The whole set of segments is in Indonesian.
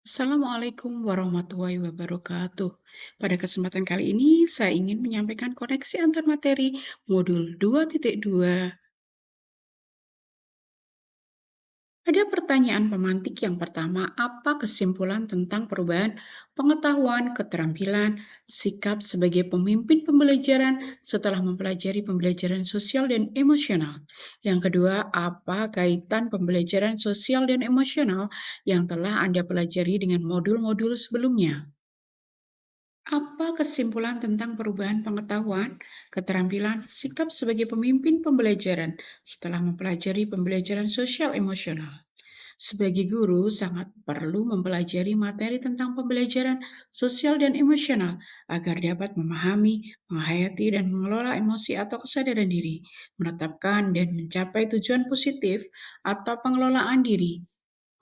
Assalamualaikum warahmatullahi wabarakatuh. Pada kesempatan kali ini, saya ingin menyampaikan koneksi antar materi modul 2.2. Ada pertanyaan pemantik yang pertama, apa kesimpulan tentang perubahan pengetahuan, keterampilan, sikap sebagai pemimpin pembelajaran setelah mempelajari pembelajaran sosial dan emosional? Yang kedua, apa kaitan pembelajaran sosial dan emosional yang telah Anda pelajari dengan modul-modul sebelumnya? Apa kesimpulan tentang perubahan pengetahuan, keterampilan, sikap sebagai pemimpin pembelajaran setelah mempelajari pembelajaran sosial emosional? Sebagai guru, sangat perlu mempelajari materi tentang pembelajaran sosial dan emosional agar dapat memahami, menghayati, dan mengelola emosi atau kesadaran diri, menetapkan dan mencapai tujuan positif atau pengelolaan diri,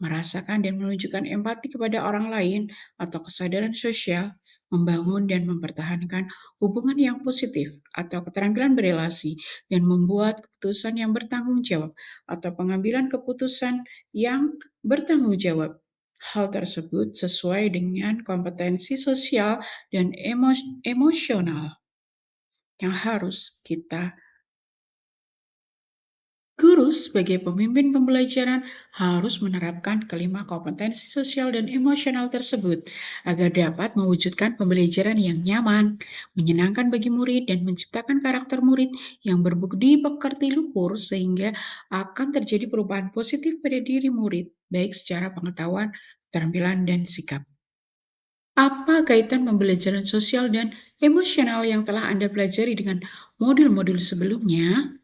merasakan dan menunjukkan empati kepada orang lain atau kesadaran sosial, membangun dan mempertahankan hubungan yang positif atau keterampilan berelasi, dan membuat keputusan yang bertanggung jawab atau pengambilan keputusan yang bertanggung jawab. Hal tersebut sesuai dengan kompetensi sosial dan emosional yang harus kita. Guru sebagai pemimpin pembelajaran harus menerapkan kelima kompetensi sosial dan emosional tersebut agar dapat mewujudkan pembelajaran yang nyaman, menyenangkan bagi murid, dan menciptakan karakter murid yang berbudi pekerti luhur sehingga akan terjadi perubahan positif pada diri murid, baik secara pengetahuan, keterampilan, dan sikap. Apa kaitan pembelajaran sosial dan emosional yang telah Anda pelajari dengan modul-modul sebelumnya?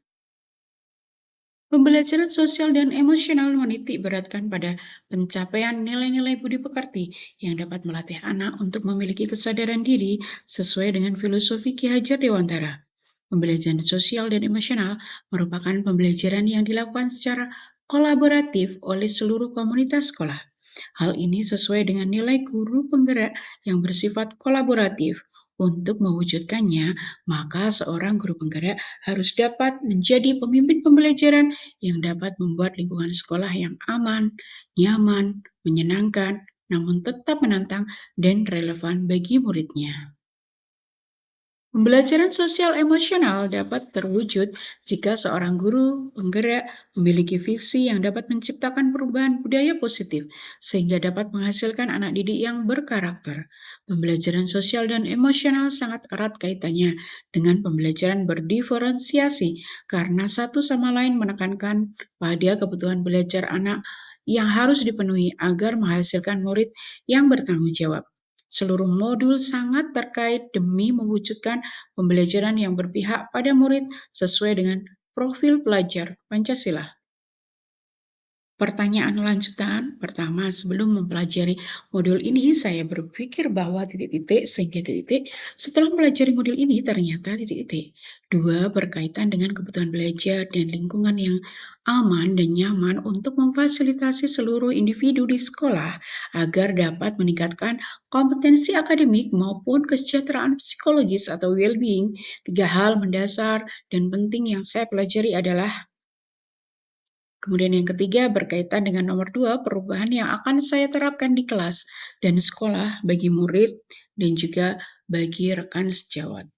Pembelajaran sosial dan emosional menitik beratkan pada pencapaian nilai-nilai budi pekerti yang dapat melatih anak untuk memiliki kesadaran diri sesuai dengan filosofi Ki Hajar Dewantara. Pembelajaran sosial dan emosional merupakan pembelajaran yang dilakukan secara kolaboratif oleh seluruh komunitas sekolah. Hal ini sesuai dengan nilai guru penggerak yang bersifat kolaboratif. Untuk mewujudkannya, maka seorang guru penggerak harus dapat menjadi pemimpin pembelajaran yang dapat membuat lingkungan sekolah yang aman, nyaman, menyenangkan, namun tetap menantang dan relevan bagi muridnya. Pembelajaran sosial emosional dapat terwujud jika seorang guru penggerak memiliki visi yang dapat menciptakan perubahan budaya positif, sehingga dapat menghasilkan anak didik yang berkarakter. Pembelajaran sosial dan emosional sangat erat kaitannya dengan pembelajaran berdiferensiasi, karena satu sama lain menekankan pada kebutuhan belajar anak yang harus dipenuhi agar menghasilkan murid yang bertanggung jawab. Seluruh modul sangat terkait demi mewujudkan pembelajaran yang berpihak pada murid sesuai dengan profil pelajar Pancasila. Pertanyaan lanjutan, pertama, sebelum mempelajari modul ini, saya berpikir bahwa titik-titik sehingga titik-titik. Setelah mempelajari modul ini, ternyata titik-titik. Dua, berkaitan dengan kebutuhan belajar dan lingkungan yang aman dan nyaman untuk memfasilitasi seluruh individu di sekolah agar dapat meningkatkan kompetensi akademik maupun kesejahteraan psikologis atau well-being. Tiga hal mendasar dan penting yang saya pelajari adalah. Kemudian yang ketiga berkaitan dengan nomor 2, perubahan yang akan saya terapkan di kelas dan sekolah bagi murid dan juga bagi rekan sejawat.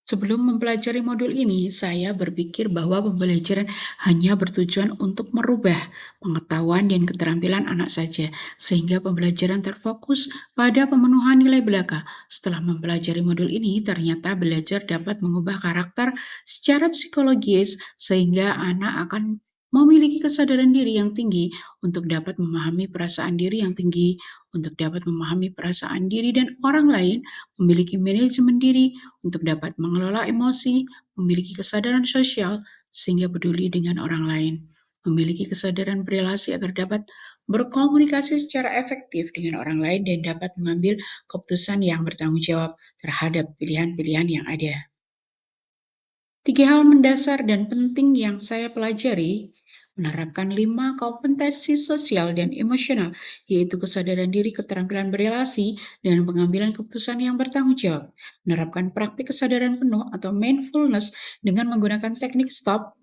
Sebelum mempelajari modul ini, saya berpikir bahwa pembelajaran hanya bertujuan untuk merubah pengetahuan dan keterampilan anak saja, sehingga pembelajaran terfokus pada pemenuhan nilai belaka. Setelah mempelajari modul ini, ternyata belajar dapat mengubah karakter secara psikologis, sehingga anak akan memiliki kesadaran diri yang tinggi untuk dapat memahami perasaan diri yang tinggi, untuk dapat memahami perasaan diri dan orang lain, memiliki manajemen diri, untuk dapat mengelola emosi, memiliki kesadaran sosial sehingga peduli dengan orang lain, memiliki kesadaran berelasi agar dapat berkomunikasi secara efektif dengan orang lain dan dapat mengambil keputusan yang bertanggung jawab terhadap pilihan-pilihan yang ada. Tiga hal mendasar dan penting yang saya pelajari, menerapkan 5 kompetensi sosial dan emosional, yaitu kesadaran diri, keterampilan berelasi, dan pengambilan keputusan yang bertanggung jawab. Menerapkan praktik kesadaran penuh atau mindfulness dengan menggunakan teknik stop,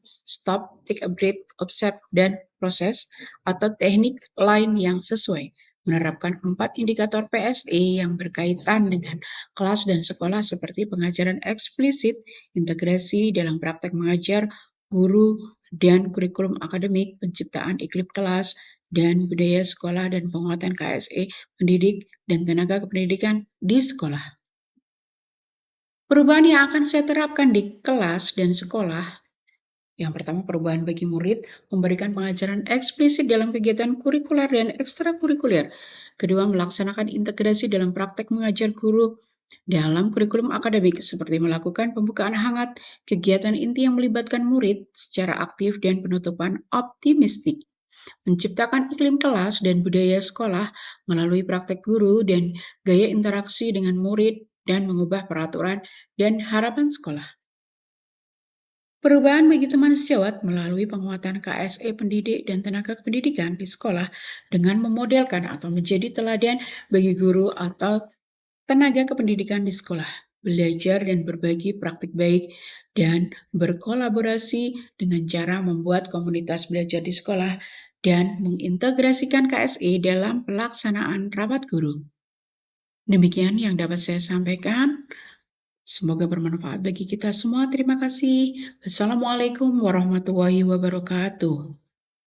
take a breath, observe, dan proses, atau teknik lain yang sesuai. menerapkan 4 indikator PSE yang berkaitan dengan kelas dan sekolah seperti pengajaran eksplisit, integrasi dalam praktek mengajar, guru, dan kurikulum akademik, penciptaan iklim kelas, dan budaya sekolah dan penguatan KSE pendidik dan tenaga kependidikan di sekolah. Perubahan yang akan saya terapkan di kelas dan sekolah. Yang pertama, perubahan bagi murid, memberikan pengajaran eksplisit dalam kegiatan kurikuler dan ekstrakurikuler. Kedua, melaksanakan integrasi dalam praktek mengajar guru dalam kurikulum akademik, seperti melakukan pembukaan hangat, kegiatan inti yang melibatkan murid secara aktif dan penutupan optimistik. Menciptakan iklim kelas dan budaya sekolah melalui praktek guru dan gaya interaksi dengan murid dan mengubah peraturan dan harapan sekolah. Perubahan bagi teman sejawat melalui penguatan KSE pendidik dan tenaga pendidikan di sekolah dengan memodelkan atau menjadi teladan bagi guru atau tenaga kependidikan di sekolah, belajar dan berbagi praktik baik, dan berkolaborasi dengan cara membuat komunitas belajar di sekolah dan mengintegrasikan KSE dalam pelaksanaan rapat guru. Demikian yang dapat saya sampaikan. Semoga bermanfaat bagi kita semua. Terima kasih. Wassalamualaikum warahmatullahi wabarakatuh.